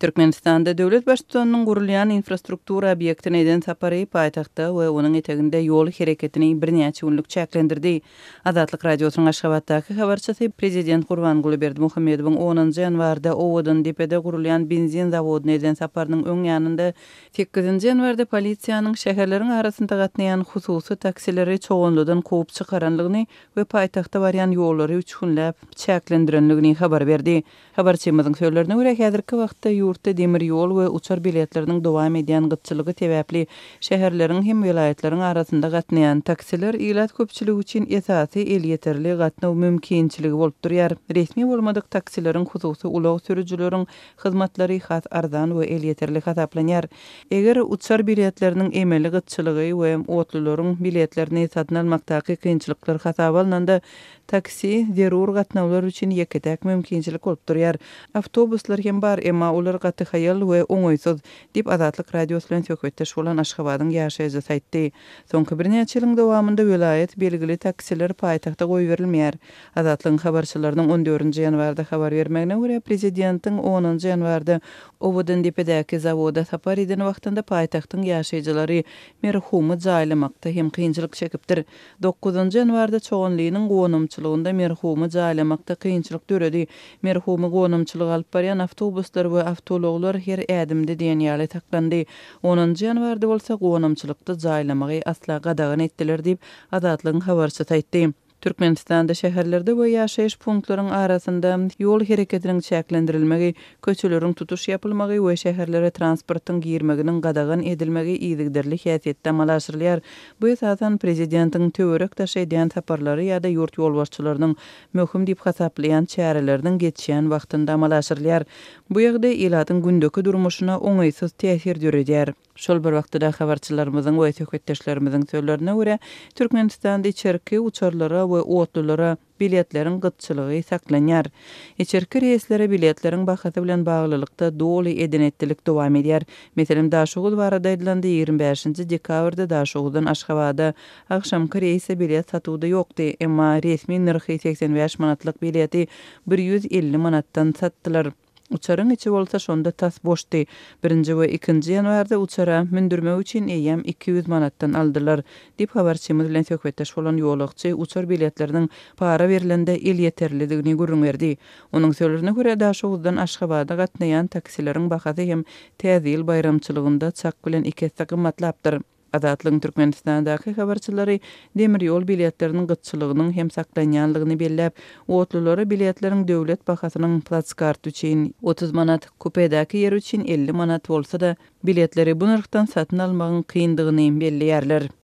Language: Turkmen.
Türkmenistanda döwlet başçysynyň gurulýan infrastruktura obýektine eden sapary paýtagtda we onuň eteginde ýol hereketini birnäçe günlük çäklendirdi. Azatlyk radiosynyň Aşgabatdaky habarçysy prezident Gurbanguly Berdimuhammedowyň 10-njy ýanwarda Owodun depede gurulýan benzin zawodyna eden saparynyň öň ýanynda 8-nji ýanwarda polisiýanyň şäherleriň arasynda gatnaýan hususy taksileri çoğunludan kovup çykaranlygyny we paýtagtda barýan ýollary 3 günläp çäklendirenligini habar berdi. Habarçymyzyň sözlerine görä häzirki wagtda ýurtda demir ýol we uçar biletleriniň dowam edýän gytçylygy sebäpli şäherleriň hem vilayatlariň arasynda gatnaýan taksiler ilat köpçüligi üçin esasy el ýeterli gatnaw mümkinçiligi bolup durýar. Resmi bolmadyk taksileriň hususy ulag sürüjüleriň hyzmatlary has arzan we el ýeterli hasaplanýar. Eger uçar biletleriniň emeli gytçylygy we otlularyň biletlerini satyn almakdaky kynçylyklar hasaba alynanda taksi zerur gatnawlar üçin ýeketäk mümkinçilik bolup durýar. Awtobuslar hem bar, emma ular gaty hayal we oňoýsuz dip Azatlyk radiosynyň söhbetdeş bolan Aşgabatyň ýaşaýjy aýtdy. Soňky birnäçe ýylyň dowamynda vilayet belgili taksiler paýtagta goý berilmeýär. Azatlyň habarçylarynyň 14-nji ýanwarda habar bermegine görä prezidentiň 10-njy ýanwarda Owodun depedäki zawoda sapar eden wagtynda paýtagtyň ýaşaýjylary merhumy jaýlamakda hem kynçylyk çekipdir. 9-njy ýanwarda çoğunlygynyň gonumçylygynda merhumy jaýlamakda kynçylyk döredi. Merhumy gonumçylyk alyp barýan awtobuslar we awtologlar her ädimde diýen ýaly taklandy. 10-njy ýanwarda bolsa gonumçylykdy jaýlamagy asla gadagan etdiler diýip Azatlygyň habarçysy aýtdy. Türkmenistanda şäherlerde we ýaşaýyş punktlarynyň arasynda ýol hereketiniň çäklendirilmegi, köçeleriň tutuş ýapylmagy we şäherlere transportyň girmeginiň gadagan edilmegi ýygyderli häsiýetde amalaşdyrylýar. Bu esasan prezidentiň töwerek taşy edýän saparlary ýa-da ýurt ýolbaşçylarynyň möhüm diýip hasaplaýan çäreleriniň geçýän wagtynda amalaşdyrylýar. Bu ýagdaý elatyň gündäki durmuşyna oňaýsız täsir ýöreder. Şol bir wagtda habarçylarymyzyň we söhbetdeşlerimiziň sözlerine görä Türkmenistanda içerki uçarlara we otlulara biletleriň gytçylygy saklanýar. İçerki reýslere biletleriň bahasy bilen baglylykda doly edenetdilik dowam edýär. Meselem Daşoğul barada edilendi 25-nji dekabrda Daşoğuldan Aşgabada akşamky reýse bilet satuwda ýokdy, emma resmi narhy 85 manatlyk bileti 150 manatdan satdylar. Uçarın içi bolsa şonda tas boşdy. 1-nji we 2-nji ýanwarda uçara mündürmek üçin eýem 200 manatdan aldylar. Dip habarçymyz bilen söhbetdeş bolan ýolagçy uçar biletleriniň para berilende el ýeterliligini görüňberdi. Onuň sözlerine görä Daşoğuldan Aşgabada gatnaýan taksileriň bahasy hem täze ýyl bayramçylygynda çak bilen 2 gymmatlapdyr. Azatlygyň Türkmenistandaky habarçylary demir ýol biletleriniň gytçylygynyň hem saklanýanlygyny belläp, otlulary biletleriň döwlet bahasynyň plackart üçin 30 manat, kupedäki ýer üçin 50 manat bolsa da biletleri bu narhdan satyn almagyň kyndygyny belleýärler.